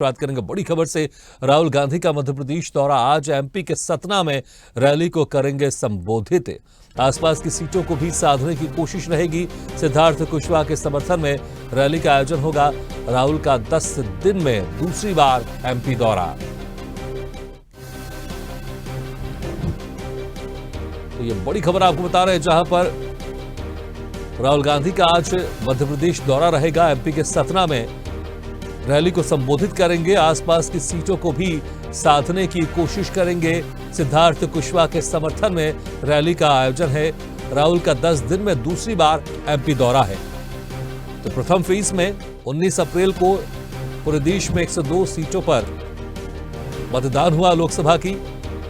बात करेंगे बड़ी खबर से। राहुल गांधी का मध्य प्रदेश दौरा आज। एमपी के सतना में रैली को करेंगे संबोधित। आसपास की सीटों को भी साधने की कोशिश रहेगी। सिद्धार्थ कुशवाहा के समर्थन में रैली का आयोजन होगा। राहुल का 10 दिन में दूसरी बार एमपी दौरा। तो ये बड़ी खबर आपको बता रहे हैं, जहां पर राहुल गांधी का आज मध्य प्रदेश दौरा रहेगा। एमपी के सतना में रैली को संबोधित करेंगे। आसपास की सीटों को भी साधने की कोशिश करेंगे। सिद्धार्थ कुशवाहा के समर्थन में रैली का आयोजन है। राहुल का 10 दिन में दूसरी बार एमपी दौरा है। तो प्रथम फेज में 19 अप्रैल को पूरे देश में 102 सीटों पर मतदान हुआ। लोकसभा की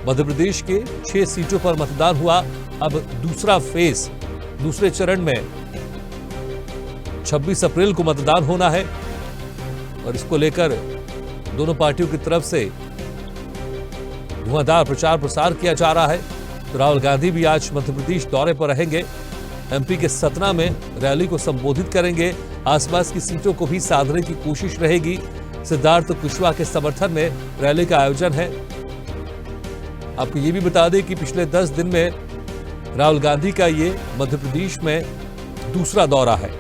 मध्य प्रदेश के 6 सीटों पर मतदान हुआ। अब दूसरा फेज, दूसरे चरण में 26 अप्रैल को मतदान होना है और इसको लेकर दोनों पार्टियों की तरफ से धुआंधार प्रचार प्रसार किया जा रहा है। तो राहुल गांधी भी आज मध्य प्रदेश दौरे पर रहेंगे। एमपी के सतना में रैली को संबोधित करेंगे। आसपास की सीटों को भी साधने की कोशिश रहेगी। सिद्धार्थ कुशवाहा के समर्थन में रैली का आयोजन है। आपको ये भी बता दें कि पिछले 10 दिन में राहुल गांधी का ये मध्य प्रदेश में दूसरा दौरा है।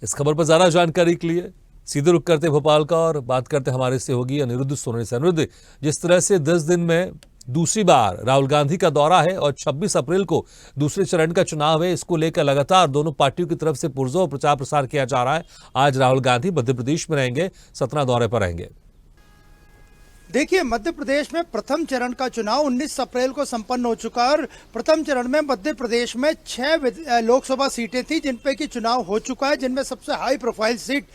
इस खबर पर ज्यादा जानकारी के लिए सीधे रुख करते भोपाल का और बात करते हमारे सहयोगी अनिरुद्ध सोनी से। अनिरुद्ध, जिस तरह से 10 दिन में दूसरी बार राहुल गांधी का दौरा है और 26 अप्रैल को दूसरे चरण का चुनाव है, इसको लेकर लगातार दोनों पार्टियों की तरफ से पुरजोर प्रचार प्रसार किया जा रहा है। आज राहुल गांधी मध्य प्रदेश में रहेंगे, सतना दौरे पर रहेंगे। देखिए, मध्य प्रदेश में प्रथम चरण का चुनाव 19 अप्रैल को संपन्न हो चुका है और प्रथम चरण में मध्य प्रदेश में 6 लोकसभा सीटें थी जिन पे की चुनाव हो चुका है, जिनमें सबसे हाई प्रोफाइल सीट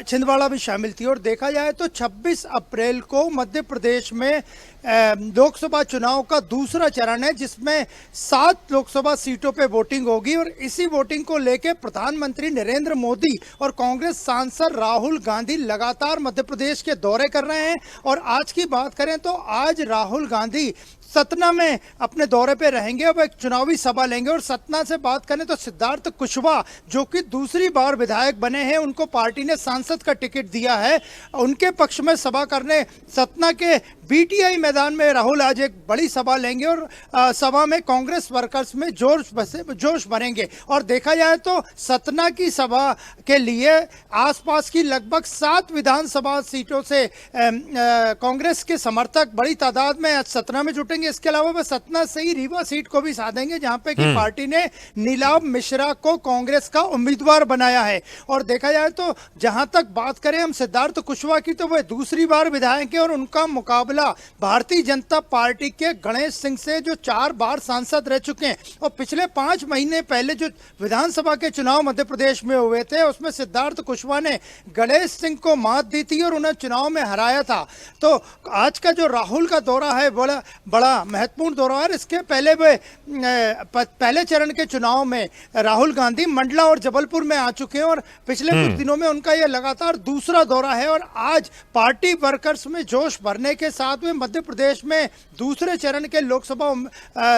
छिंदवाड़ा भी शामिल थी। और देखा जाए तो 26 अप्रैल को मध्य प्रदेश में लोकसभा चुनाव का दूसरा चरण है, जिसमें 7 लोकसभा सीटों पे वोटिंग होगी और इसी वोटिंग को लेकर प्रधानमंत्री नरेंद्र मोदी और कांग्रेस सांसद राहुल गांधी लगातार मध्य प्रदेश के दौरे कर रहे हैं। और आज की बात करें तो आज राहुल गांधी सतना में अपने दौरे पे रहेंगे। अब एक चुनावी सभा लेंगे। और सतना से बात करें तो सिद्धार्थ कुशवाहा, जो कि दूसरी बार विधायक बने हैं, उनको पार्टी ने सांसद का टिकट दिया है, उनके पक्ष में सभा करने सतना के बीटीआई मैदान में राहुल आज एक बड़ी सभा लेंगे और सभा में कांग्रेस वर्कर्स में जोश भरेंगे। और देखा जाए तो सतना की सभा के लिए आसपास की लगभग 7 विधानसभा सीटों से कांग्रेस के समर्थक बड़ी तादाद में सतना में जुटेंगे। इसके अलावा वह सतना से ही रीवा सीट को भी साधेंगे, जहां पे कि पार्टी ने नीलाभ मिश्रा को कांग्रेस का उम्मीदवार बनाया है। और देखा जाए तो जहां तक बात करें हम सिद्धार्थ कुशवाहा की, तो वह दूसरी बार विधायक है और उनका मुकाबला भारतीय जनता पार्टी के गणेश सिंह से, जो 4 बार सांसद रह चुके हैं। और पिछले 5 महीने पहले जो विधानसभा के चुनाव मध्य प्रदेश में हुए थे, उसमें सिद्धार्थ कुशवाहा ने गणेश सिंह को मात दी थी और उन्हें चुनाव में हराया था। तो आज का जो राहुल का दौरा है बड़ा महत्वपूर्ण दौरा है। इसके पहले पहले चरण के चुनाव में राहुल गांधी मंडला और जबलपुर में आ चुके हैं और पिछले कुछ दिनों में उनका यह लगातार दूसरा दौरा है। और आज पार्टी वर्कर्स में जोश भरने के साथ में मध्य प्रदेश में दूसरे चरण के लोकसभा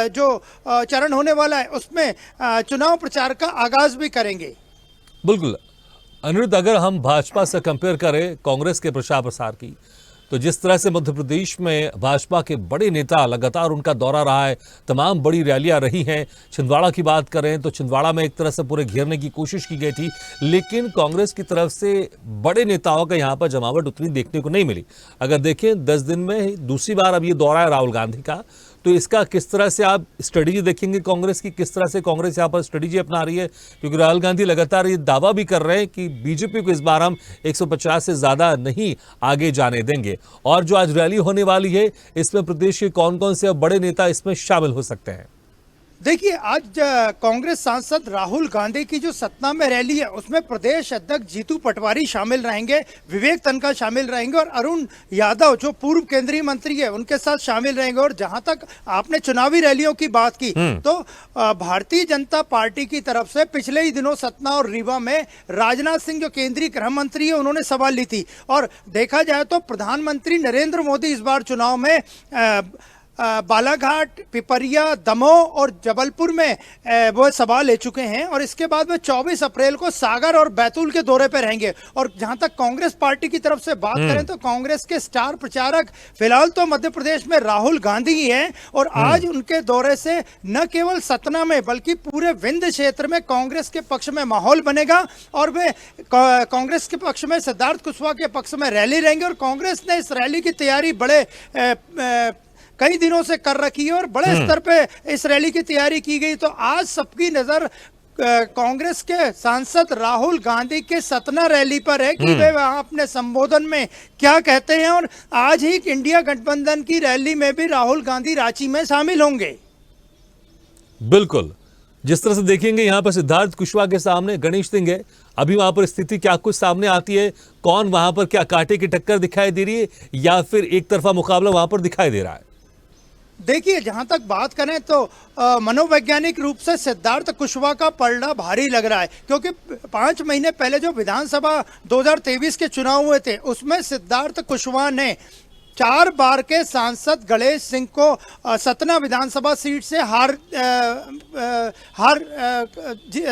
जो चरण होने वाला है, उसमें चुनाव प्रचार का आगाज भी करेंगे। बिल्कुल अनिरुद्ध, अगर हम भाजपा से कंपेयर करें कांग्रेस के प्रचार प्रसार की, तो जिस तरह से मध्य प्रदेश में भाजपा के बड़े नेता लगातार उनका दौरा रहा है, तमाम बड़ी रैलियां रही हैं। छिंदवाड़ा की बात करें तो छिंदवाड़ा में एक तरह से पूरे घेरने की कोशिश की गई थी, लेकिन कांग्रेस की तरफ से बड़े नेताओं का यहां पर जमावट उतनी देखने को नहीं मिली। अगर देखें 10 दिन में दूसरी बार अब ये दौरा है राहुल गांधी का, तो इसका किस तरह से आप स्ट्रेटेजी देखेंगे कांग्रेस की? किस तरह से कांग्रेस यहाँ पर स्ट्रेटेजी अपना रही है? क्योंकि राहुल गांधी लगातार ये दावा भी कर रहे हैं कि बीजेपी को इस बार हम 150 से ज्यादा नहीं आगे जाने देंगे। और जो आज रैली होने वाली है, इसमें प्रदेश के कौन कौन से बड़े नेता इसमें शामिल हो सकते हैं? देखिए, आज कांग्रेस सांसद राहुल गांधी की जो सतना में रैली है, उसमें प्रदेश अध्यक्ष जीतू पटवारी शामिल रहेंगे, विवेक तनखा शामिल रहेंगे और अरुण यादव जो पूर्व केंद्रीय मंत्री है उनके साथ शामिल रहेंगे। और जहां तक आपने चुनावी रैलियों की बात की, तो भारतीय जनता पार्टी की तरफ से पिछले ही दिनों सतना और रीवा में राजनाथ सिंह जो केंद्रीय गृह मंत्री है, उन्होंने सभा ली थी। और देखा जाए तो प्रधानमंत्री नरेंद्र मोदी इस बार चुनाव में बालाघाट, पिपरिया, दमोह और जबलपुर में वो सभा ले चुके हैं और इसके बाद में 24 अप्रैल को सागर और बैतूल के दौरे पर रहेंगे। और जहां तक कांग्रेस पार्टी की तरफ से बात करें तो कांग्रेस के स्टार प्रचारक फिलहाल तो मध्य प्रदेश में राहुल गांधी ही हैं और आज उनके दौरे से न केवल सतना में बल्कि पूरे विंध्य क्षेत्र में कांग्रेस के पक्ष में माहौल बनेगा और वे कांग्रेस के पक्ष में सिद्धार्थ कुशवाहा के पक्ष में रैली रहेंगे। और कांग्रेस ने इस रैली की तैयारी बड़े कई दिनों से कर रखी है और बड़े स्तर पे इस रैली की तैयारी की गई। तो आज सबकी नजर कांग्रेस के सांसद राहुल गांधी के सतना रैली पर है कि वे वहां अपने संबोधन में क्या कहते हैं। और आज ही इंडिया गठबंधन की रैली में भी राहुल गांधी रांची में शामिल होंगे। बिल्कुल, जिस तरह से देखेंगे यहां पर सिद्धार्थ कुशवाहा के सामने गणेश सिंह है, अभी वहां पर स्थिति क्या कुछ सामने आती है, कौन वहां पर क्या कांटे की टक्कर दिखाई दे रही है या फिर एक तरफा मुकाबला वहां पर दिखाई दे रहा है? देखिए, जहां तक बात करें तो मनोवैज्ञानिक रूप से सिद्धार्थ कुशवाहा का पलड़ा भारी लग रहा है क्योंकि 5 महीने पहले जो विधानसभा 2023 के चुनाव हुए थे उसमें सिद्धार्थ कुशवाहा ने 4 बार के सांसद गणेश सिंह को सतना विधानसभा सीट से हार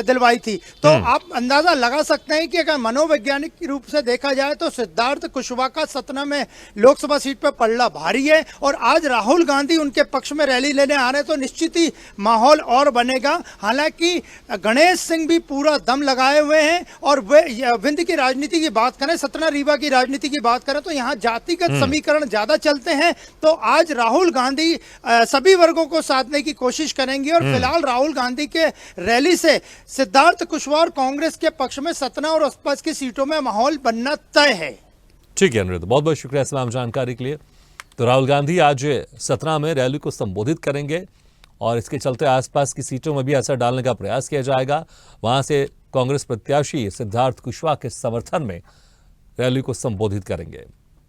दिलवाई थी। तो आप अंदाजा लगा सकते हैं कि अगर मनोवैज्ञानिक रूप से देखा जाए तो सिद्धार्थ कुशवाहा का सतना में लोकसभा सीट पर पलड़ा भारी है और आज राहुल गांधी उनके पक्ष में रैली लेने आ रहे हैं तो निश्चित ही माहौल और बनेगा। हालांकि गणेश सिंह भी पूरा दम लगाए हुए हैं और वे विंध्य की राजनीति की बात करें, सतना रीवा की राजनीति की बात करें तो यहाँ जातिगत समीकरण ज्यादा चलते हैं। तो आज राहुल गांधी सभी वर्गों को साधने की कोशिश करेंगे और फिलहाल राहुल गांधी के रैली से सिद्धार्थ कुशवाहा और कांग्रेस के पक्ष में सतना और आसपास की सीटों में माहौल बनना तय है। ठीक है अनुरुद्ध, बहुत बहुत शुक्रिया तमाम जानकारी के लिए। तो राहुल गांधी आज सतना में रैली को संबोधित करेंगे और इसके चलते आसपास की सीटों में भी असर डालने का प्रयास किया जाएगा। वहां से कांग्रेस प्रत्याशी सिद्धार्थ कुशवाहा के समर्थन में रैली को संबोधित करेंगे।